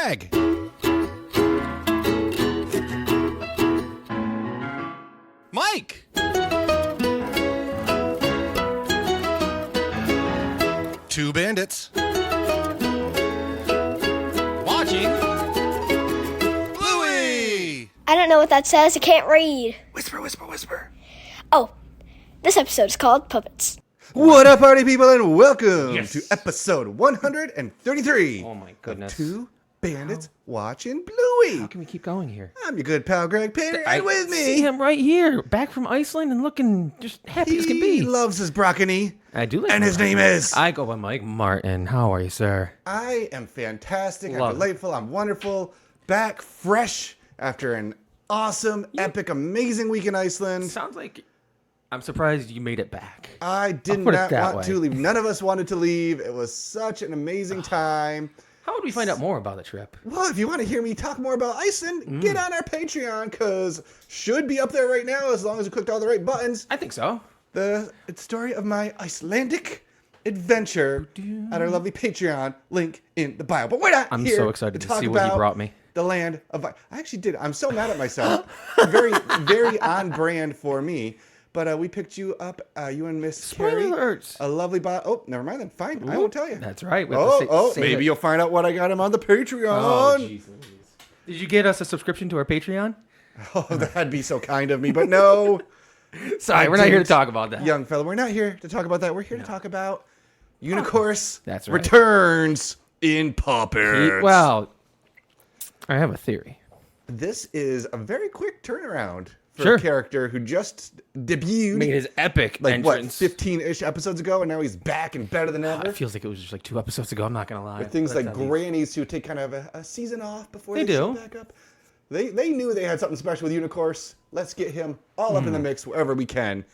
Greg. Mike. Two bandits. Watching Bluey. I don't know what that says. I can't read. Whisper, whisper, whisper. Oh, this episode is called Puppets. What up, party people, and welcome to episode 133. Oh my goodness. Of Two Bandits Watching Bluey. How can we keep going here? I'm your good pal, Greg Painter, and with me. See him right here, back from Iceland and looking just happy as can be. He loves his broccoli. I do like And his name is... I go by Mike Martin. How are you, sir? I am fantastic. Love I'm it. delightful. I'm wonderful. Back fresh after an awesome, epic, amazing week in Iceland. Sounds like I'm surprised you made it back. I did put it not that want way. to leave. None of us wanted to leave. It was such an amazing time. How would we find out more about the trip? Well, if you want to hear me talk more about Iceland, get on our Patreon, because should be up there right now as long as you clicked all the right buttons. I think so. The story of my Icelandic adventure at our lovely Patreon, link in the bio. But we're not I'm here so excited to talk see what you about brought me. The land of... I actually did. I'm so mad at myself. Very, very on brand for me. But we picked you up, you and Miss Carrie. Spoiler alerts. A lovely Oh, never mind then. Fine. I won't tell you. That's right. We have to say Maybe it. you'll find out what I got him on the Patreon. Oh, jeez Louise. Did you get us a subscription to our Patreon? Oh, that'd be so kind of me, but no. Sorry, we're not here to talk about that. Young fella, we're not here to talk about that. We're here to talk about Unicorse That's right. returns in puppets. Well, I have a theory. This is a very quick turnaround for Sure. a character who just debuted Made his epic like what, entrance. 15-ish episodes ago, and now he's back and better than ever. It feels like it was just like 2 episodes ago. I'm not gonna lie. With things But like at least- grannies who take kind of a season off before They they do. show back up. They knew they had something special with Unicorse. Let's get him all up in the mix wherever we can.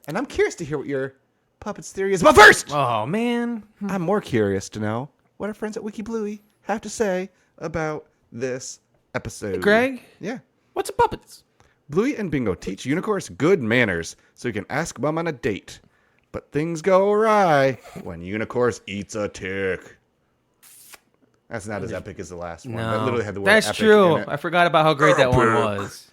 And I'm curious to hear what your puppets theory is. But first, Oh man. I'm more curious to know what our friends at Wiki Bluey have to say about this episode. Greg? Yeah. What's a puppets? Bluey and Bingo teach Unicorse good manners so he can ask Mom on a date. But things go awry when Unicorse eats a tick. That's not as epic as the last one. That literally had the word That's epic true. in it. I forgot about how great that one Epic. was.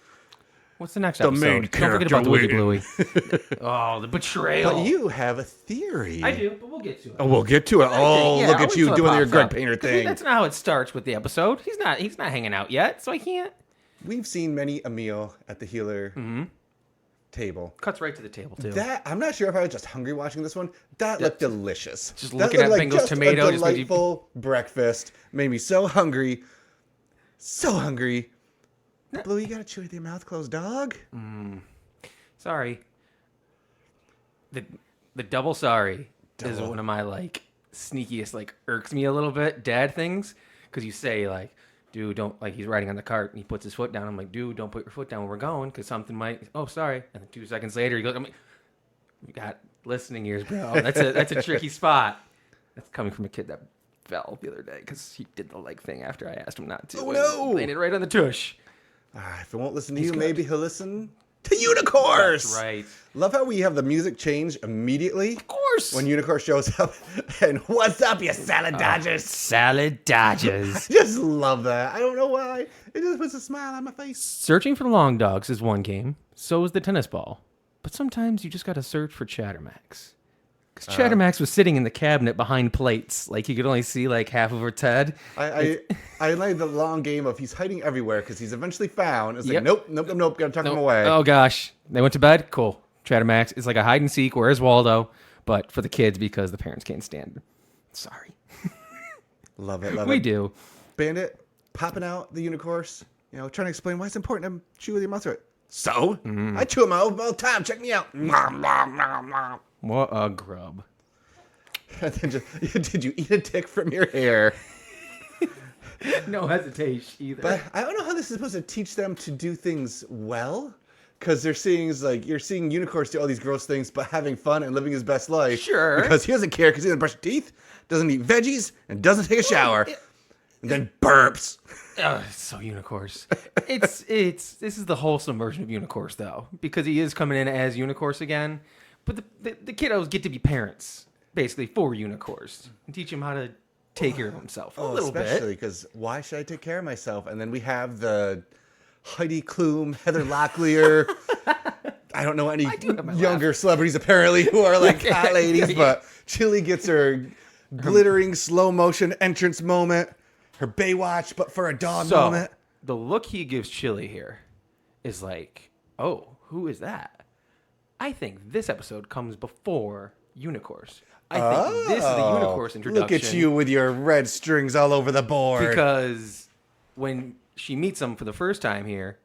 What's the next The episode? main Don't forget character about the Wiki waiting. Bluey. Oh, the betrayal. But you have a theory. I do, but we'll get to it. Oh, we'll get to it. Oh, Yeah, look I'll at wait you till it doing your pops Greg up. Painter 'Cause thing. That's not how it starts with the episode. He's not hanging out yet, so I can't. We've seen many a meal at the healer table. Cuts right to the table too. That I'm not sure if I was just hungry watching this one. That looked delicious. Just That looking looked at Bingo's just tomato a just made you- delightful breakfast. Made me so hungry. So hungry. Bluey, you gotta chew with your mouth closed, dog. Sorry. The double sorry is one of my like sneakiest, like irks me a little bit dad things, because you say like, dude, don't, like, he's riding on the cart and he puts his foot down. I'm like, dude, don't put your foot down when we're going, because something might. Oh, sorry. And then 2 seconds later, he goes, I'm like, you got listening ears, bro. That's a tricky spot. That's coming from a kid that fell the other day because he did the leg thing after I asked him not to. Oh, and no. Landed right on the tush. If he won't listen to He's you, good. maybe he'll listen to Unicorse. That's right. Love how we have the music change immediately. Of course. When Unicorse shows up. And what's up, you salad dodgers? Salad dodgers. Just love that. I don't know why. It just puts a smile on my face. Searching for the long dogs is one game. So is the tennis ball. But sometimes you just gotta search for Chattermax. Because Chattermax was sitting in the cabinet behind plates. Like, you could only see, like, half of her Ted. I like the long game of he's hiding everywhere because he's eventually found. It's like, Yep. nope. Gotta tuck him away. Oh, gosh. They went to bed? Cool. Chattermax is like a hide and seek. Where's Waldo? But for the kids, because the parents can't stand it. Sorry. Love it. We do. Bandit popping out the Unicorse, trying to explain why it's important to chew with your mouth. Right? So, I chew them all the time. Check me out. Nom, nom, nom, nom. What a grub. And then did you eat a tick from your hair? No hesitation either. But I don't know how this is supposed to teach them to do things well. Because they're seeing, you're seeing Unicorse do all these gross things, but having fun and living his best life. Sure. Because he doesn't care because he doesn't brush his teeth, doesn't eat veggies, and doesn't take a shower. And then burps. It's so Unicorse. This is the wholesome version of Unicorse, though, because he is coming in as Unicorse again. But the kiddos get to be parents, basically, for Unicorse, and teach him how to take care of himself a little especially bit. because why should I take care of myself? And then we have the Heidi Klum, Heather Locklear. I don't know any do have my younger celebrities apparently who are like Yeah, hot ladies, yeah. but Chilli gets her glittering slow motion entrance moment, her Baywatch, but for a dog So moment. the look he gives Chilli here is like, oh, who is that? I think this episode comes before Unicorse. I think this is the Unicorse introduction. Look at you with your red strings all over the board. Because when she meets him for the first time here,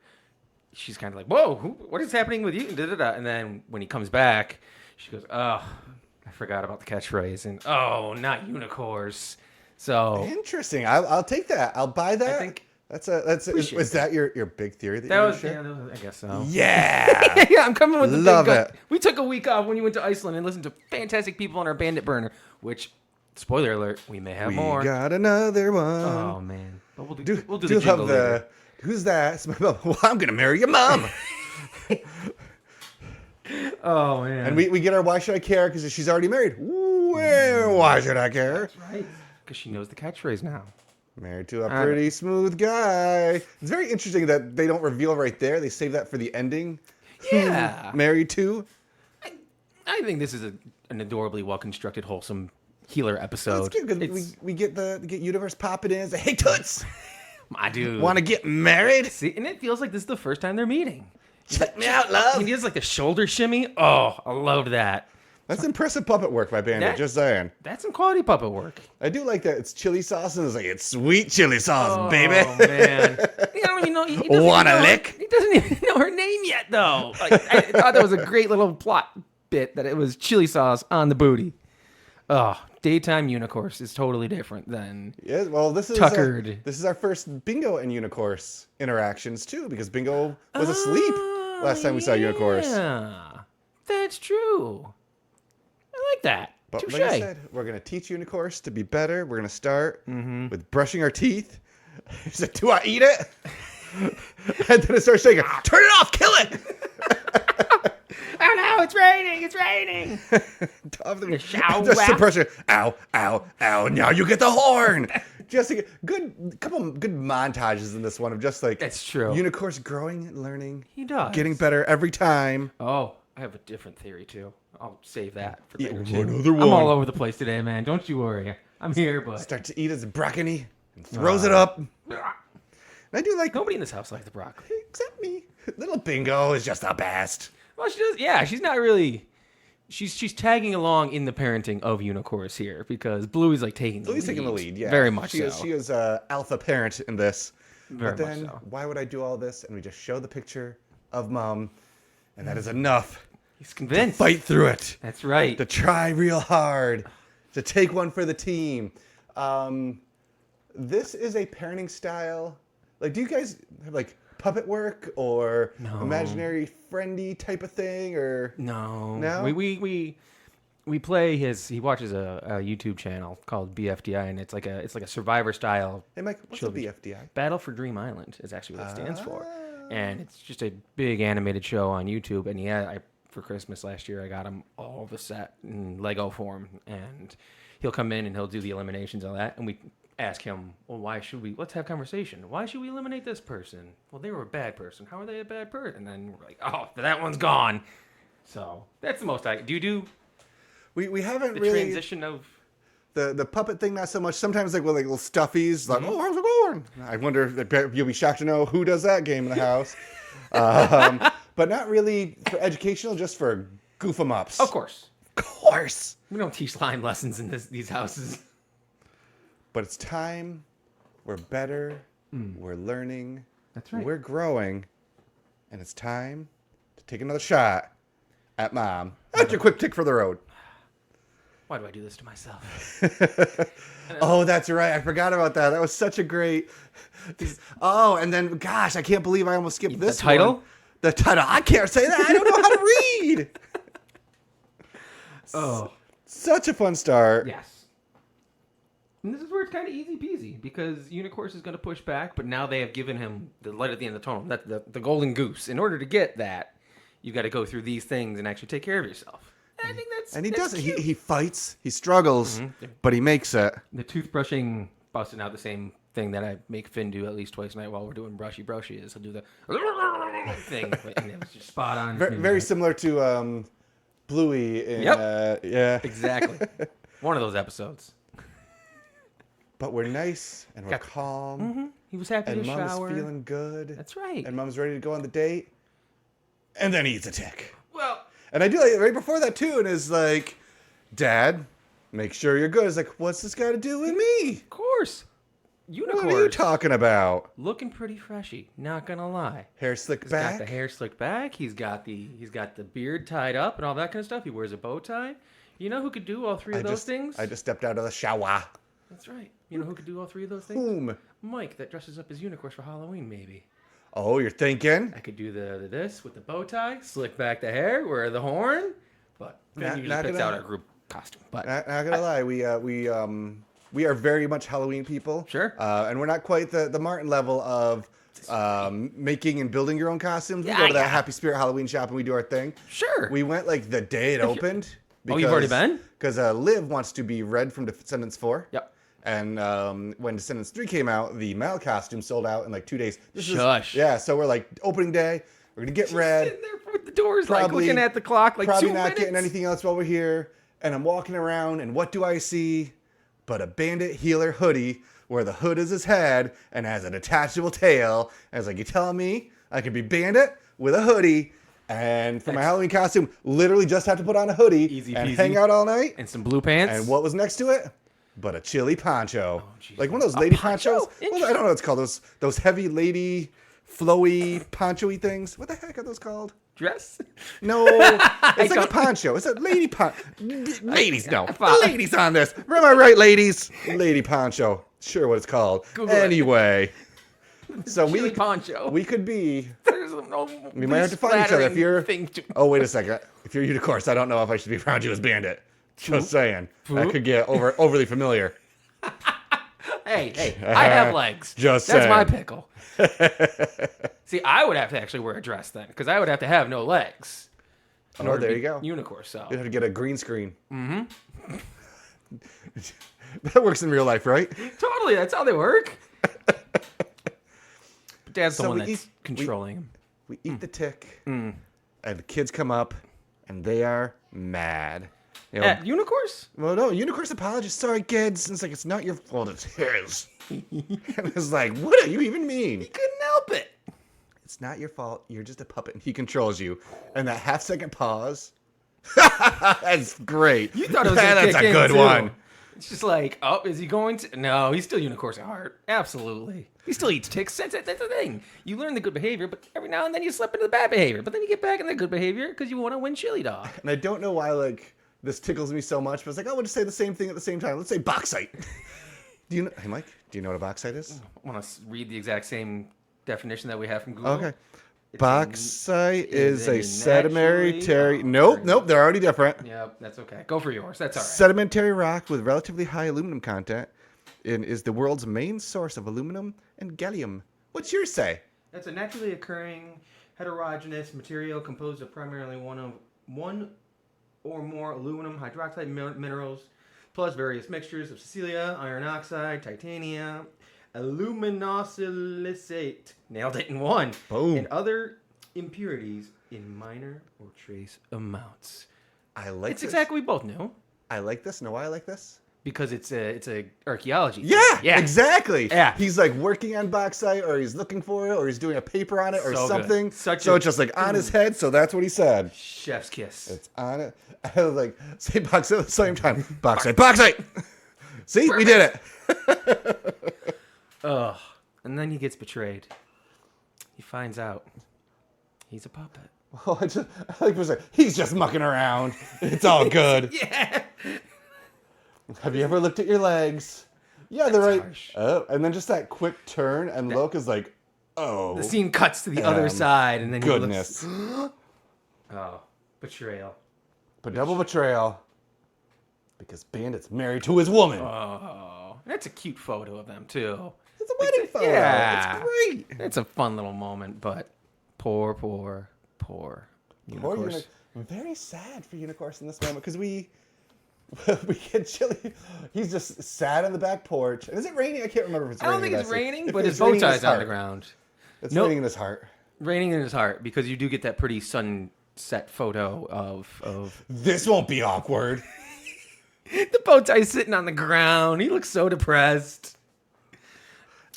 she's kind of like, whoa, what is happening with you? And then when he comes back, she goes, oh, I forgot about the catchphrase. And, oh, not Unicorse. So Interesting. I'll take that. I'll buy that. I think is that your big theory that that you're was, gonna share? yeah, that was, I guess so. Yeah. Yeah, I'm coming with the Love big it. We took a week off when you went to Iceland and listened to fantastic people on our Bandit burner, which, spoiler alert, we may have We more. got another one. Oh, man. But we'll do do the love jingle later. Who's that? It's my mom. Well, I'm gonna marry your mom. Oh, man. And we get our why should I care because she's already married. Well, why should I care? Right. Because she knows the catchphrase now. Married to a pretty smooth guy. It's very interesting that they don't reveal right there. They save that for the ending. Yeah. Married to. I think this is an adorably well-constructed, wholesome healer episode. It's good because we get Universe popping in and say, hey, Toots, I do. want to get married? See, and it feels like this is the first time they're meeting. Check me out, love. He does like the shoulder shimmy. Oh, I love that. That's impressive puppet work by Bandit, just saying. That's some quality puppet work. I do like that it's chili sauce and it's like, it's sweet chili sauce, baby. Oh, man. You don't even know. He doesn't Want a even know- lick? He doesn't even know her name yet, though. Like, I thought that was a great little plot bit that it was chili sauce on the booty. Oh, daytime Unicorse is totally different than Yeah, well, this is Tuckered. This is our first Bingo and Unicorse interactions too, because Bingo was asleep last time we saw Unicorse. Yeah, that's true. I like that. But Touche. like I said, we're gonna teach Unicorse to be better. We're gonna start with brushing our teeth. He said, "Do I eat it?" And then it starts shaking. Turn it off! Kill it! Oh no, it's raining! It's raining! Show Just the wow. pressure. Ow! Ow! Ow! Now you get the horn. Just a couple good montages in this one of just like That's true. Unicorse growing and learning. He does. Getting better every time. Oh, I have a different theory too. I'll save that for Yeah, later too. another I'm one. all over the place today, man. Don't you worry. I'm here, but Start to eat his broccoli and throws it up. And I do like nobody in this house likes the broccoli. except me. Little Bingo is just the best. Well, she does. Yeah, she's not really. She's tagging along in the parenting of Unicorse here because Bluey's like taking the Bluey's lead. taking the lead. Yeah, very much She so. is alpha parent in this. Very but then, much so. why would I do all this? And we just show the picture of Mom, and that is enough. He's convinced. Fight through it. That's right. To try real hard. To take one for the team. This is a parenting style. Like, do you guys have like puppet work or imaginary friendy type of thing or No. No? We play his. He watches a YouTube channel called BFDI, and it's like a Survivor style. Hey Mike, what's Children. the BFDI? Battle for Dream Island is actually what it stands for, and it's just a big animated show on YouTube. And yeah, for Christmas last year, I got him all the set in Lego form, and he'll come in and he'll do the eliminations and all that, and we ask him, well, let's have conversation. Why should we eliminate this person? Well, they were a bad person. How are they a bad person? And then we're like, oh, that one's gone. So that's the most I do. We haven't The really transition of the puppet thing, not so much. Sometimes like with like little stuffies, like oh, how's it going? I wonder if you'll be shocked to know who does that game in the house. But not really for educational, just for goof 'em ups. Of course. Of course. We don't teach line lessons in these houses. But it's time. We're better. We're learning. That's right. We're growing. And it's time to take another shot at Mom. After a quick tick for the road. Why do I do this to myself? Oh, that's right. I forgot about that. That was such a great. Oh, and then, gosh, I can't believe I almost skipped this title? one. The title. I can't say that. I don't know how to read. Oh. Such a fun start. Yes. And this is where it's kind of easy peasy because Unicorse is going to push back, but now they have given him the light at the end of the tunnel, the golden goose. In order to get that, you got to go through these things and actually take care of yourself. I think that's And he that's does it. cute. He fights. He struggles, but he makes it. The toothbrushing busting out the same thing that I make Finn do at least twice a night while we're doing brushy is he'll do the thing, and it was just spot on. Very similar to Bluey. In, yeah. Exactly. One of those episodes. But we're nice and we're calm. He was happy And to Mom's shower. feeling good. That's right. And Mom's ready to go on the date. And then he eats a tick. Well, And I do like right before that too, and is like, Dad, make sure you're good. It's like, what's this got to do with me? of course. Unicorse. What are you talking about? Looking pretty freshy, not gonna lie. Hair slicked He's back. got the hair slicked back. He's got the beard tied up and all that kind of stuff. He wears a bow tie. You know who could do all three of those things? I just stepped out of the shower. That's right. You know who could do all three of those things? Whom? Mike, that dresses up as Unicorse for Halloween, maybe. Oh, you're thinking? I could do the this with the bow tie, slick back the hair, wear the horn, but Finn Not usually picks gonna- out our group costume. But Not gonna lie, we are very much Halloween people. Sure. And we're not quite the Martin level of making and building your own costumes. We Yeah, go to that yeah. Happy Spirit Halloween shop and we do our thing. sure. We went like the day it opened. Oh, you've already been? Because Liv wants to be Red from Descendants 4. Yep. And when Descendants 3 came out, the Mal costume sold out in like 2 days. Shush. Yeah, so we're like, opening day, we're going to get Red. Sitting there with the doors, like Probably- looking at the clock, like Probably 2 not minutes. getting anything else while we're here. And I'm walking around, and what do I see but a Bandit healer hoodie where the hood is his head and has a detachable tail. And I was like, you telling me I could be Bandit with a hoodie and for my Halloween costume, literally just have to put on a hoodie Easy and peasy. hang out all night? And some blue pants. And what was next to it? But a Chilli poncho. jeez. Like one of those A lady poncho? ponchos. Well, I don't know what it's called. Those heavy lady, flowy, poncho-y things. What the heck are those called? Dress? No, it's like a don't- poncho. It's a lady poncho. Ladies, no. thought- Ladies on this. Am I right, ladies? Lady poncho. Sure what it's called. Google it. Anyway. So Chilli poncho. we could be... There's no We might have to find each other if you're... Thing to, Oh, wait a second. If you're Unicorse, I don't know if I should be around you as Bandit. Just saying. That could get overly familiar. hey, I have legs. Just That's my saying. pickle. See, I would have to actually wear a dress then, because I would have to have no legs. in Oh, order to there be you go. Unicorse, so. You have to get a green screen. Mm-hmm. That works in real life, right? Totally, that's how they work. But Dad's the So one we that's eat- controlling him. We eat the tick, and the kids come up, and they are mad. You know, At Unicorse? well, no, Unicorse apologist. Sorry, kids. And it's like, it's not your fault, it's his. And it's like, what do you even mean? Couldn't help it. It's not your fault. You're just a puppet, and he controls you. And that half-second pause, that's great. You thought it was gonna That's kick a in, good too. one. It's just like, oh, is he going to? No, he's still Unicorse at heart. Absolutely. He still eats ticks. That's the thing. You learn the good behavior, but every now and then you slip into the bad behavior. But then you get back in the good behavior because you want to win Chilli Dog. And I don't know why, like, this tickles me so much, but it's like, I would just say the same thing at the same time. Let's say bauxite. Do you know, hey, Mike, do you know what a bauxite is? I want to read the exact same definition that we have from Google. Okay. It's Bauxite is a naturally- sedimentary... Oh, Nope, sorry. nope, they're already different. Yep, that's okay. Go for yours. That's all right. Sedimentary rock with relatively high aluminum content and is the world's main source of aluminum and gallium. What's yours say? That's a naturally occurring heterogeneous material composed of primarily one or more aluminum hydroxide minerals, plus various mixtures of silicate, iron oxide, titanium, aluminosilicate, nailed it in one, Boom. and other impurities in minor or trace amounts. I like It's this. exactly what we both knew, I like this. Know why I like this? because it's a archaeology. Yeah, exactly. Yeah. He's like working on bauxite, or he's looking for it, or he's doing a paper on it, or So good. something. Such so a- it's just like on his head. So that's what he said. Chef's kiss. It's on it. I was like, say bauxite at the same time. Bauxite, bauxite. See, we did it. Ugh. And then he gets betrayed. He finds out he's a puppet. Oh, I like was like, he's just mucking around. It's all good. Yeah. Have you ever looked at your legs? Yeah, they're right. harsh. Oh, and then just that quick turn, and Loke is like, oh, The scene cuts to the other side, and then goodness. he looks. Oh, betrayal. But double betrayal. Because Bandit's married to his woman. Oh, that's a cute photo of them too. It's a wedding photo. Yeah. It's great. It's a fun little moment, but poor Poor Unicorse. I'm very sad for Unicorse in this moment because we get Chilli. He's just sad on the back porch. And is it raining? I can't remember if it's I raining. don't think it's actually. raining, If but it's his bow raining in tie's his on heart. the ground. It's Nope. raining in his heart. Raining in his heart because you do get that pretty sunset photo of This won't be awkward. the bow tie sitting on the ground. He looks so depressed.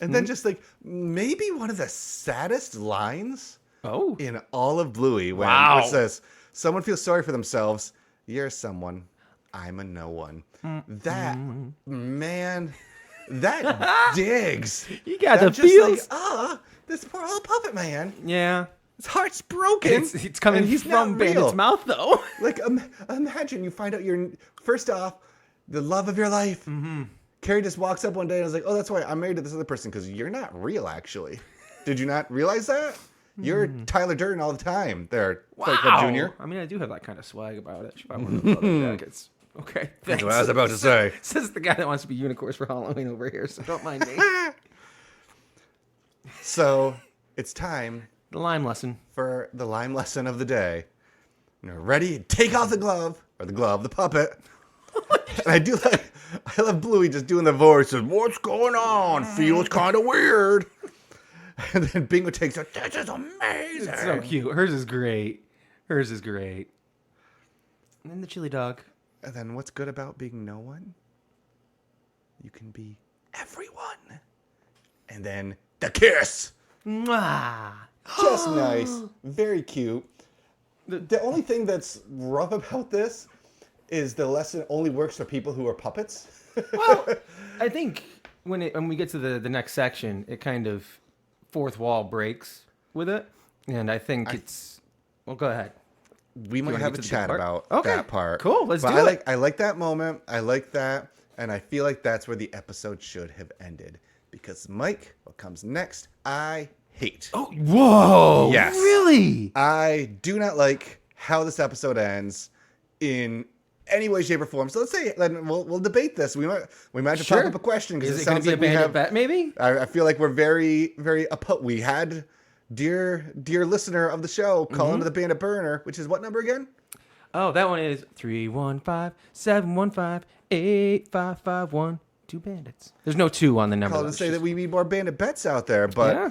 And then just like maybe one of the saddest lines Oh. in all of Bluey when Wow. it says, someone feels sorry for themselves. You're someone. I'm a no one. That, man, that digs. You got That the just feels. like, this poor little puppet man. Yeah. His heart's broken. It's coming and he's not from real. Bandit's mouth, though. Like, imagine you find out you're, first off, the love of your life. Mm-hmm. Carrie just walks up one day and is like, oh, that's why I'm married to this other person, because you're not real, actually. Did you not realize that? You're Tyler Durden all the time there, Fight Club Junior. I mean, I do have that kind of swag about it. Should buy one of those leather jackets. Okay, thanks. That's what I was about to say. Says the guy that wants to be Unicorse for Halloween over here, so don't mind me. So, it's time The lime lesson. for the lime lesson of the day. You're ready? Take off the glove, or the puppet. And I love Bluey just doing the voice of, what's going on? Feels kind of weird. And then Bingo takes it, this is amazing. It's so cute. Hers is great. Hers is great. And then the chili dog. And then what's good about being no one? You can be everyone. And then the kiss. Mwah. Just nice. Very cute. The only thing that's rough about this is the lesson only works for people who are puppets. Well, I think when we get to the next section, it kind of fourth wall breaks with it. And I think it's... Well, go ahead. We might wanna have get a to the chat big about part? Okay, that part. cool, let's But do it. I like that moment. I like that. And I feel like that's where the episode should have ended. Because, Mike, what comes next, I hate. Oh, whoa! Yes. Really? I do not like how this episode ends in any way, shape, or form. So let's say, then we'll debate this. We might have to pop up a question because Is it it going sounds to be like a we bandit have. bet, maybe? I feel like we're very, very we had dear listener of the show call into the Bandit Burner, which is what number again? Oh, that one is 315-715-8551. 2 bandits. There's no 2 on the number. Called to say that we need more Bandit bets out there, but Yeah.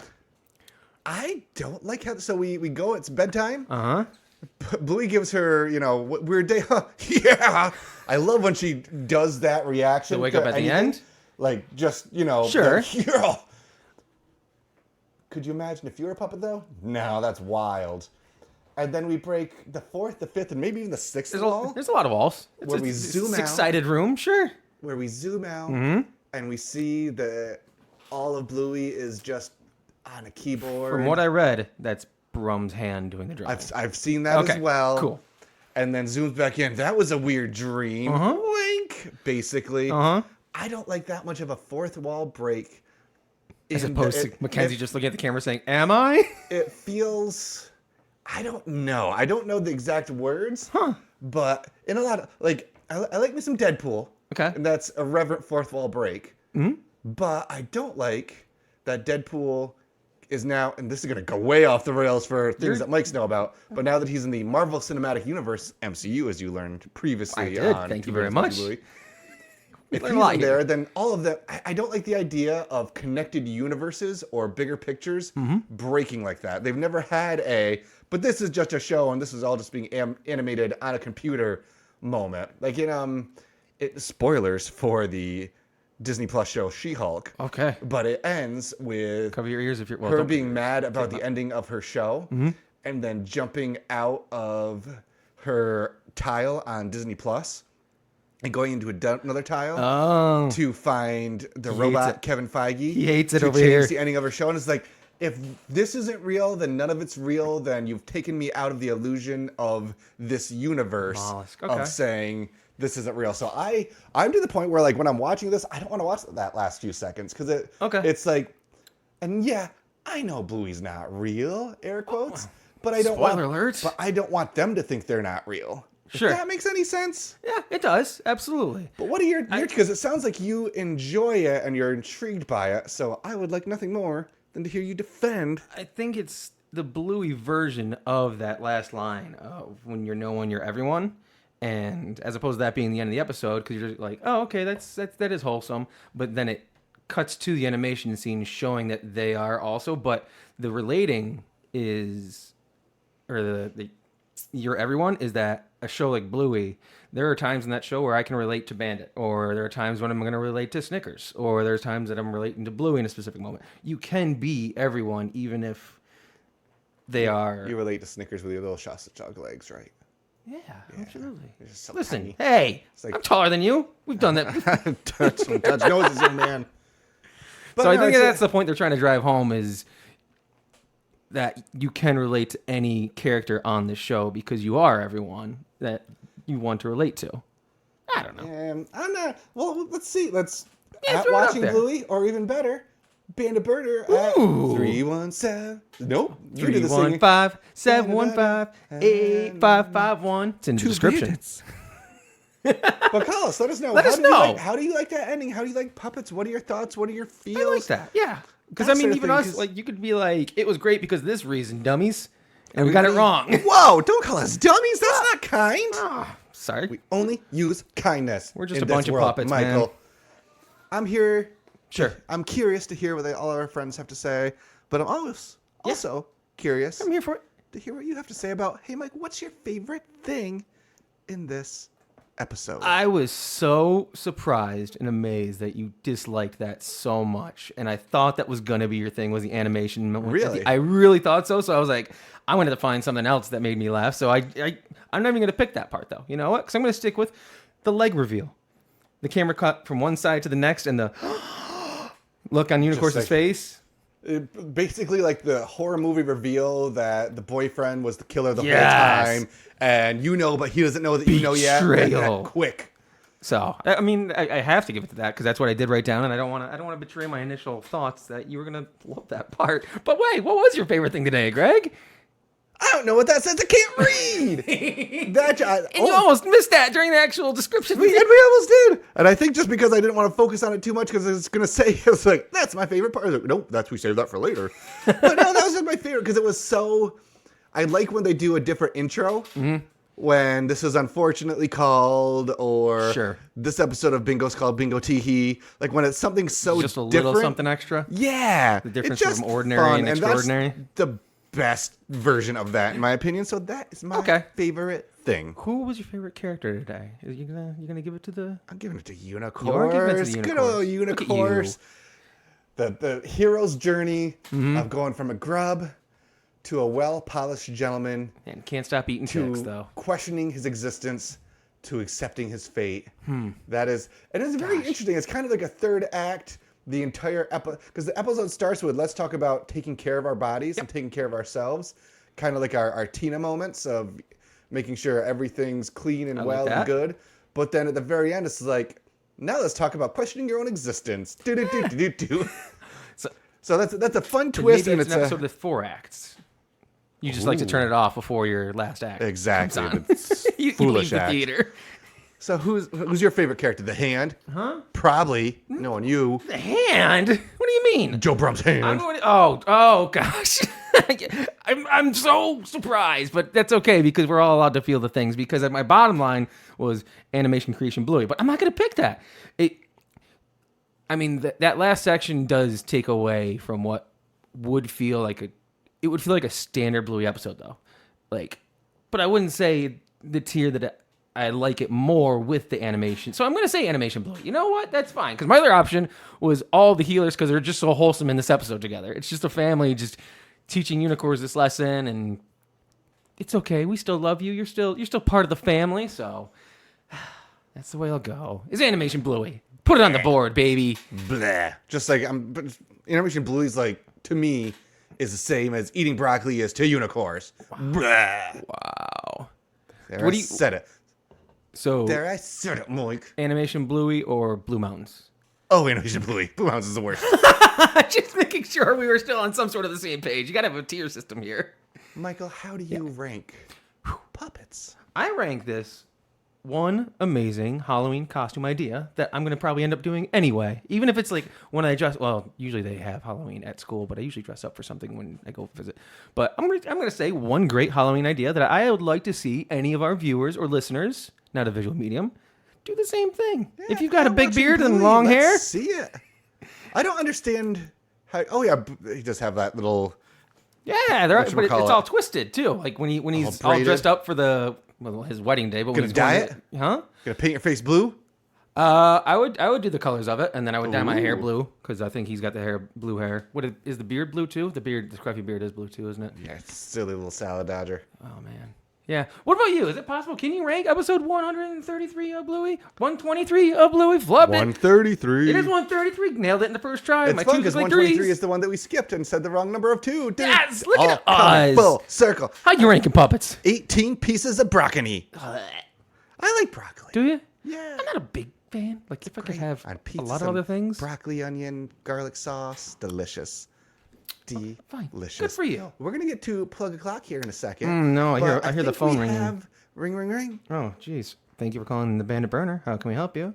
I don't like how. So we go. It's bedtime. Uh-huh. Bluey gives her, weird day. Yeah, I love when she does that reaction. To wake to up at the anything. end? Like just Sure. like, yeah. Could you imagine if you were a puppet though? No, that's wild. And then we break the 4th, the 5th, and maybe even the 6th wall, There's a lot of walls. Where we zoom out. Six-sided room, sure. where we zoom out Mm-hmm. and we see that all of Bluey is just on a keyboard. From what I read, that's Brum's hand doing the drumming. I've seen that Okay, as well. cool. And then zooms back in. That was a weird dream. Uh-huh. Wink, basically. Uh-huh. I don't like that much of a fourth wall break. As in opposed the- to Mackenzie just looking at the camera saying, "Am I?" It feels. I don't know. I don't know the exact words. Huh. But in a lot of I like me some Deadpool. Okay. And that's a reverent fourth wall break. Mhm. But I don't like that Deadpool is now, and this is going to go way off the rails for things that Mike's know about, but now that he's in the Marvel Cinematic Universe, MCU, as you learned previously I did. on Thank you Two very Bandits much. Bluey, if learned he's a lot in here. there, then all of that, I don't like the idea of connected universes or bigger pictures Mm-hmm. breaking like that. They've never had but this is just a show and this is all just being animated on a computer moment. Like in, spoilers for the Disney Plus show She-Hulk. Okay. But it ends with Cover your ears if you're. Well, her don't- being mad about the ending of her show and then jumping out of her tile on Disney Plus and going into another tile Oh. to find the hates robot it. Kevin Feige. He hates it to over change here. the ending of her show. And it's like, if this isn't real, then none of it's real. Then you've taken me out of the illusion of this universe Mollusk. Okay. of saying this isn't real. So I'm to the point where like when I'm watching this, I don't want to watch that last few seconds because it's like, and yeah, I know Bluey's not real, air quotes, but I don't Spoiler alert. But I don't want them to think they're not real. Sure. If that makes any sense. Yeah, it does. Absolutely. But what are your because it sounds like you enjoy it and you're intrigued by it. So I would like nothing more than to hear you defend. I think it's the Bluey version of that last line of when you're no one, you're everyone. And as opposed to that being the end of the episode, because you're just like, oh, okay, that is wholesome. But then it cuts to the animation scene showing that they are also. But the relating is, or the you're everyone is that a show like Bluey, there are times in that show where I can relate to Bandit, or there are times when I'm going to relate to Snickers, or there's times that I'm relating to Bluey in a specific moment. You can be everyone, even if they are. You relate to Snickers with your little sausage legs, right? Yeah, absolutely. You're just so Listen, tiny. hey, like- I'm taller than you. We've done that. touch noses, young man. But So I no, think it's- that's the point they're trying to drive home is that you can relate to any character on the show because you are everyone that you want to relate to. I don't know. I'm not. Well, let's see. Let's Yeah, at throw it out watching there. Bluey, or even better, Bandit Birder at Ooh. 317. Nope. You do the singing. 315-715-8551. It's in the description. But call us. Let us know. Let us know. How do you like that ending? How do you like puppets? What are your thoughts? What are your feels? I like that. Yeah. Because That I mean, sort of even thing, us, 'cause- like, you could be like, it was great because of this reason, dummies. And we got it wrong. Whoa! Don't call us dummies. That's not kind. Ah, sorry. We only use kindness. We're just in a bunch this of world, puppets, Michael. man. I'm here. Sure. I'm curious to hear what all our friends have to say, but I'm also curious I'm here for it. to hear what you have to say about. Hey, Mike, what's your favorite thing in this episode? I was so surprised and amazed that you disliked that so much, and I thought that was gonna be your thing, was the animation. Really? I really thought so. So I was like, I wanted to find something else that made me laugh. So I'm not even gonna pick that part though. You know what? Because I'm gonna stick with the leg reveal, the camera cut from one side to the next, and the look on Unicorse's like- face. Basically, like the horror movie reveal that the boyfriend was the killer the Yes. whole time, and you know, but he doesn't know that you know yet. Betrayal. That quick. So I mean, I have to give it to that because that's what I did write down, and I don't want to betray my initial thoughts that you were gonna love that part. But wait, what was your favorite thing today, Greg? I don't know what that says. I can't read. And you almost missed that during the actual description. We almost did. And I think just because I didn't want to focus on it too much because I was going to say, it was like, that's my favorite part. I was like, nope, we saved that for later. But no, that was just my favorite because it was so, I like when they do a different intro. When this is unfortunately called, or Sure. this episode of Bingo's called Bingo Teehee. Like when it's something so Just a different. little something extra. Yeah. The difference it's just from ordinary fun, and that's extraordinary. the best version of that, in my opinion. So that is my Okay. favorite thing. Who was your favorite character today? Are you gonna give it to the? I'm giving it to Unicorse. You are giving it to the Good old Unicorse. Look at Unicorse. The hero's journey of going from a grub to a well-polished gentleman And can't stop eating to chicks though. questioning his existence to accepting his fate. That is, and it's very interesting. It's kind of like a third act. The entire episode, because the episode starts with let's talk about taking care of our bodies and taking care of ourselves, kind of like our Tina moments of making sure everything's clean and like well that. and good. But then at the very end, it's like, now let's talk about questioning your own existence. Do. So that's a fun twist, Maybe and it's it's an episode with 4 acts. You just like to turn it off before your last act. exactly comes on. it's You foolish leave the act. theater. So who's your favorite character? The Hand? Huh? Probably knowing you, The Hand? What do you mean? Joe Brum's Hand. I'm going. Oh gosh. I'm so surprised, but that's okay because we're all allowed to feel the things. Because my bottom line was animation creation Bluey, but I'm not going to pick that. I mean, that last section does take away from what would feel like it would feel like a standard Bluey episode, though. Like, but I wouldn't say the tier that I like it more with the animation. So I'm going to say animation Bluey. You know what? That's fine. Because my other option was all the healers because they're just so wholesome in this episode together. It's just a family just teaching Unicorse this lesson, and it's okay. We still love you. You're still part of the family. So that's the way I'll go. Is animation Bluey? Put it on the board, baby. Blah. Just like but animation Bluey's like to me is the same as eating broccoli is to Unicorse. Blah. Wow. There What I do you- said it. So There I said it, Mike. animation Bluey or Blue Mountains? Oh, animation Bluey. Blue House is the worst. Just making sure we were still on some sort of the same page. You got to have a tier system here. Michael, how do you rank puppets? I rank this one amazing Halloween costume idea that I'm going to probably end up doing anyway. Even if it's like when I dress, well, usually they have Halloween at school, but I usually dress up for something when I go visit. But I'm going to say one great Halloween idea that I would like to see any of our viewers or listeners, not a visual medium, do the same thing. Yeah, if you've got a big watching beard and Bluey, long let's hair. see it. I don't understand how. Oh yeah, he does have that little. Yeah, but it's all twisted too. Like when he's all dressed up for his wedding day. But Gonna dye it? Huh? Gonna paint your face blue? I would do the colors of it, and then I would dye my hair blue because I think he's got the blue hair. Is the beard blue too? The scruffy beard is blue too, isn't it? Yeah, it's silly little salad dodger. Oh man. Yeah. What about you? Is it possible? Can you rank episode 133 of Bluey? 123 of Bluey? Flubbed it. 133. It is 133. Nailed it in the first try. It's my fun twos because like 123 threes. is the one that we skipped and said the wrong number of 2. Dude. Yes, look at Coming us. full circle. How you ranking puppets? 18 pieces of broccoli. I like broccoli. Do you? Yeah. I'm not a big fan. Like if I could have On a pizza, lot of other things. Broccoli, onion, garlic sauce. Delicious. Fine. Delicious. Good for you. We're going to get to plug a clock here in a second. No, I but hear the think phone we ringing. have ring, ring, ring. Oh, jeez. Thank you for calling the Bandit Burner. How can we help you?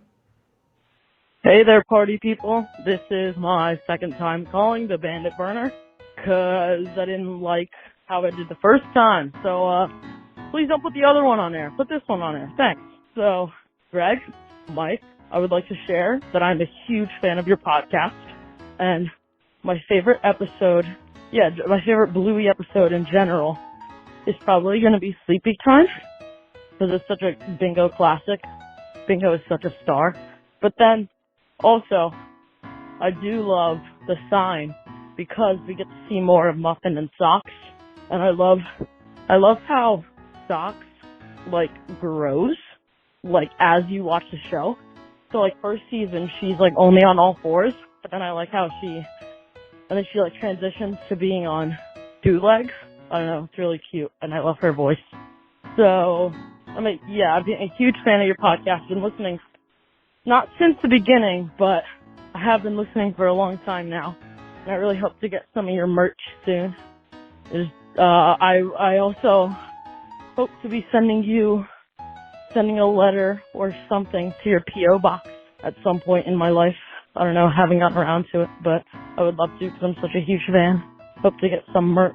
Hey there, party people. This is my second time calling the Bandit Burner because I didn't like how I did the first time. So, please don't put the other one on there. Put this one on there. Thanks. So, Greg, Mike, I would like to share that I'm a huge fan of your podcast. And my favorite episode, my favorite Bluey episode in general is probably going to be Sleepy Time because it's such a bingo classic. Bingo is such a star. But then, also, I do love the sign because we get to see more of Muffin and Socks. And I love how Socks, grows, as you watch the show. So, first season, she's, only on all fours. But then I like how she transitions to being on 2 legs. I don't know, it's really cute. And I love her voice. So, I've been a huge fan of your podcast. Been listening, not since the beginning, but I have been listening for a long time now. And I really hope to get some of your merch soon. I also hope to be sending a letter or something to your P.O. box at some point in my life. I don't know, haven't gotten around to it, but I would love to because I'm such a huge fan. Hope to get some merch.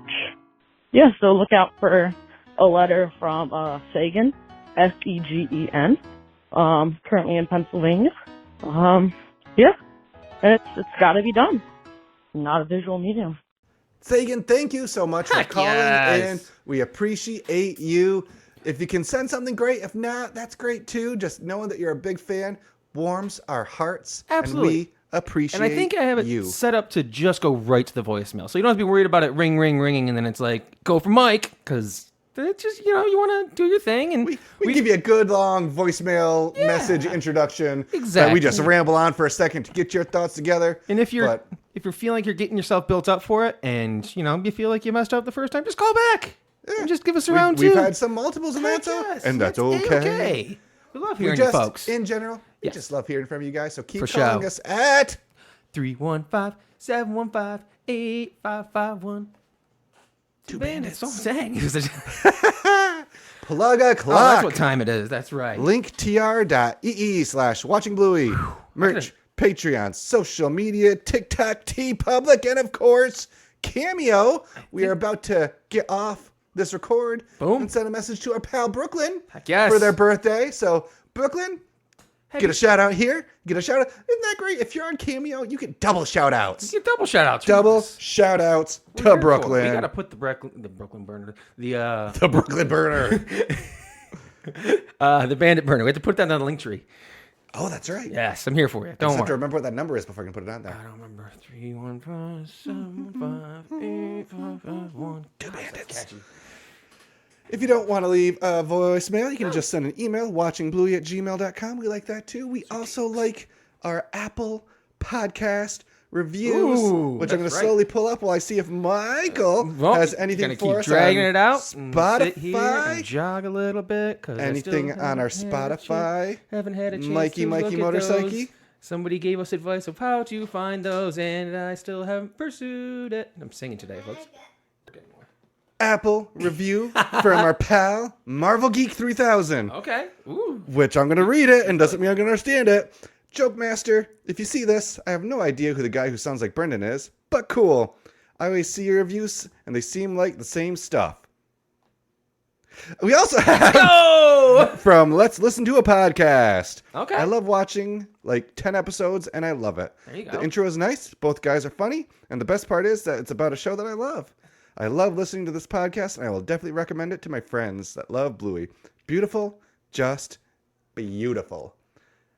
Yeah, so look out for a letter from Sagan, S-E-G-E-N, currently in Pennsylvania. And it's got to be done. I'm not a visual medium. Sagan, thank you so much for calling in. We appreciate you. If you can send something, great. If not, that's great too. Just knowing that you're a big fan warms our hearts. Absolutely. And we appreciate And I think I have it set up to just go right to the voicemail. So you don't have to be worried about it ringing, and then it's like, go for Mike, because it's just, you want to do your thing. And we give you a good long voicemail message introduction. Exactly. That we just ramble on for a second to get your thoughts together. And if you're feeling like you're getting yourself built up for it, and you feel like you messed up the first time, just call back. Yeah. And just give us a round two. We've had some multiples in that, and that's okay. We love hearing you folks. In general, we just love hearing from you guys. So keep For calling sure. us at 315-715-8551. Two Bandits. That's all I'm saying. Plug a clock. Oh, that's what time it is. That's right. linktr.ee/watchingbluey. Merch, Patreon, social media, TikTok, TeePublic, and of course, Cameo. We are about to get off this record and send a message to our pal Brooklyn for their birthday. So, Brooklyn, get a shout out here. Get a shout out. Isn't that great? If you're on Cameo, you get double shout outs. You get double shout outs. Double shout outs to Brooklyn. We got to put the Brooklyn burner. The Brooklyn burner. The Bandit burner. We have to put that on the link tree. Oh, that's right. Yes, I'm here for you. I just have to remember what that number is before I can put it on there. I don't remember. 315-715-8551. Two Bandits. If you don't want to leave a voicemail, you can just send an email, watchingbluey@gmail.com. We like that too. We also like our Apple podcast reviews, which I'm going to slowly pull up while I see if Michael has anything for us. Dragging it out. Spotify. Sit here and jog a little bit. Anything on our Spotify. Haven't had a chance Mikey to look at Motorcycle. those. Somebody gave us advice of how to find those, and I still haven't pursued it. I'm singing today, folks. Apple review from our pal, Marvel Geek 3000. Okay. Ooh. Which I'm going to read it and doesn't mean I'm going to understand it. Joke Master, if you see this, I have no idea who the guy who sounds like Brendan is, but cool. I always see your reviews and they seem like the same stuff. We also have from Let's Listen to a Podcast. Okay. I love watching like 10 episodes and I love it. There you go. The intro is nice. Both guys are funny. And the best part is that it's about a show that I love. I love listening to this podcast and I will definitely recommend it to my friends that love Bluey. Beautiful, just beautiful.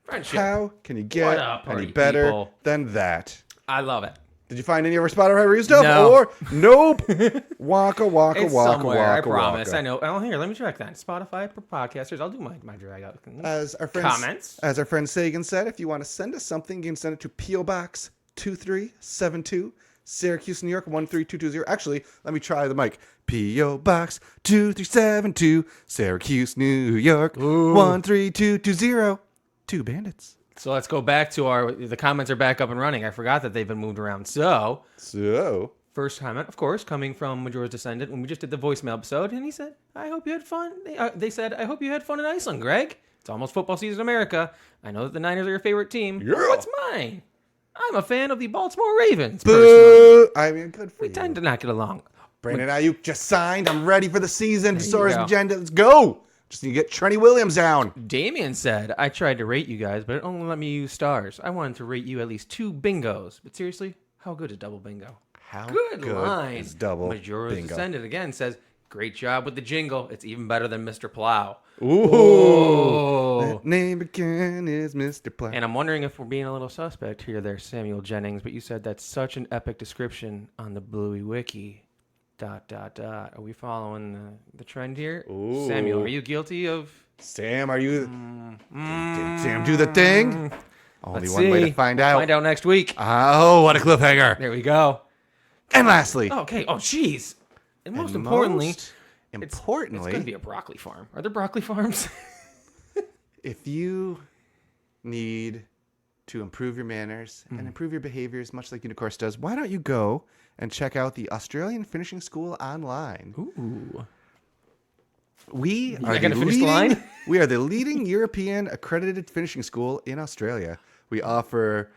Friendship. How can you What get up, any party better people? than that? I love it. Did you find any of our Spotify review stuff? No. Or nope. Waka waka It's waka somewhere, waka. I promise. waka. I know. Oh, here, let me check that. Spotify for podcasters. I'll do my drag out. As our friend Comments? As our friend Sagan said, if you want to send us something, you can send it to P.O. Box 2372, Syracuse, New York 13220. Actually, let me try the mic. P.O. Box 2372, Syracuse, New York 13220. Two Bandits. So let's go back to the comments are back up and running. I forgot that they've been moved around. So, first comment, of course, coming from Majora's Descendant when we just did the voicemail episode. And he said, I hope you had fun. They said, I hope you had fun in Iceland, Greg. It's almost football season in America. I know that the Niners are your favorite team. Yeah. What's mine? I'm a fan of the Baltimore Ravens. Boo! I mean, good for We you. tend to not get along. Brandon Ayuk just signed. I'm ready for the season. There you Sora's go. agenda. Let's go. Just need to get Trenny Williams down. Damien said, I tried to rate you guys, but it only let me use stars. I wanted to rate you at least 2 bingos. But seriously, how good is double bingo? How Good line. is double Majora's bingo? Descendant again says, great job with the jingle. It's even better than Mr. Plow. Ooh. That name again is Mr. Plow. And I'm wondering if we're being a little suspect here there, Samuel Jennings, but you said that's such an epic description on the Bluey Wiki. ... Are we following the trend here? Ooh. Samuel, are you guilty of... Sam, are you... Did Sam do the thing? Only Let's one way see. to find out. Find out next week. Oh, what a cliffhanger. There we go. And lastly... Okay. Oh, jeez. And most and importantly... most It's importantly, going to be a broccoli farm. Are there broccoli farms? if you need to improve your manners and improve your behaviors, much like Unicorse does, why don't you go and check out the Australian Finishing School online? Ooh. We are gonna finish the line? We are the leading European accredited finishing school in Australia. We offer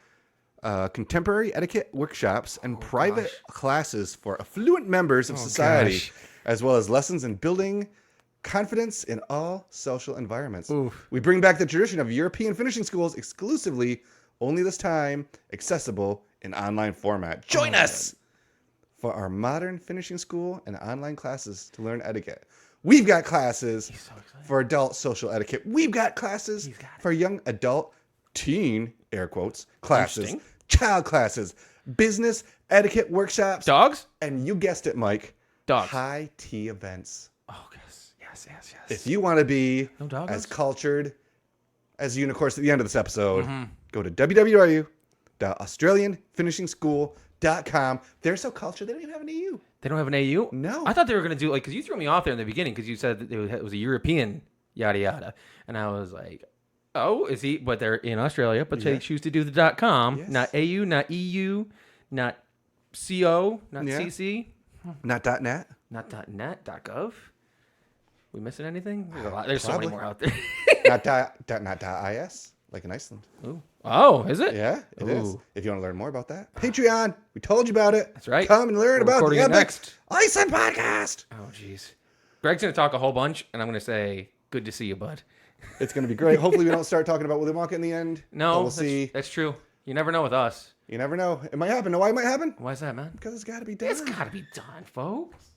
contemporary etiquette workshops and private classes for affluent members of society, gosh. as well as lessons in building confidence in all social environments. Oof. We bring back the tradition of European finishing schools exclusively, only this time accessible in online format. Join us for our modern finishing school and online classes to learn etiquette. We've got classes for adult social etiquette. We've got classes for young adult, teen, air quotes, classes, Interesting. child classes, business etiquette workshops, Dogs? and you guessed it, Mike, Dogs. high tea events. Oh, yes. If you want to be No doggos? as cultured as Unicorse at the end of this episode, Mm-hmm. go to www.australianfinishingschool.com. They're so cultured, they don't even have an EU. They don't have an AU? No. I thought they were going to do, like, because you threw me off there in the beginning because you said that it was a European yada yada. And I was like, oh, is he? But they're in Australia, but they choose to do the .com, Yes. not AU, not EU, not CO, not Yeah. CC, Not .net. not .net, .gov. We missing anything? There's a lot. There's so many Probably. more out there. not .is, like in Iceland. Ooh. Oh, is it? Yeah, it is. Ooh. If you want to learn more about that, Patreon. We told you about it. That's right. Come and learn We're about recording the it epic next. Iceland podcast. Oh, jeez. Greg's going to talk a whole bunch, and I'm going to say, good to see you, bud. It's going to be great. Hopefully, we don't start talking about Willy Wonka in the end. No, but we'll see. That's true. You never know with us. You never know. It might happen. Know why it might happen? Why is that, man? Because it's got to be done. It's got to be done, folks.